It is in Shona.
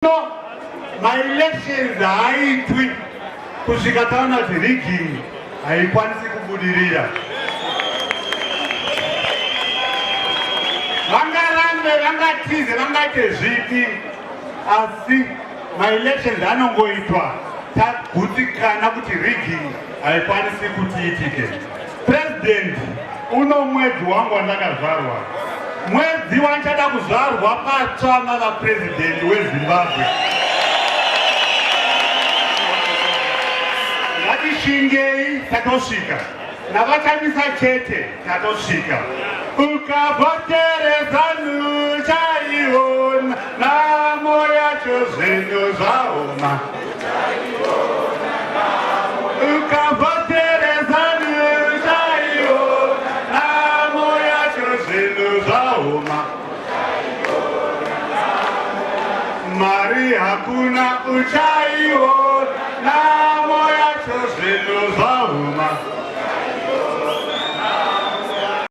No, my elections haitwi kusvika taona kuti rigging haikwanisi kubudirira. Vangarambe vangatize vangaite zvipi, asi my elections anongoitwa tagutsikana kuti rigging haikwanisi kuti itike. President uno mwedzi wangu wandakazvarwa, mwedzi wanchada kuzvarwa patsva mava president weZimbabwe. Ngatishingei tatosvika, navachamisa chete tatosvika. Ukavhotereza chaiona namo yacho zvinhu zvaoma. Ukavhotereza chaiona namo yacho zvinhu zvaoma. Mari hakuna uchaiona.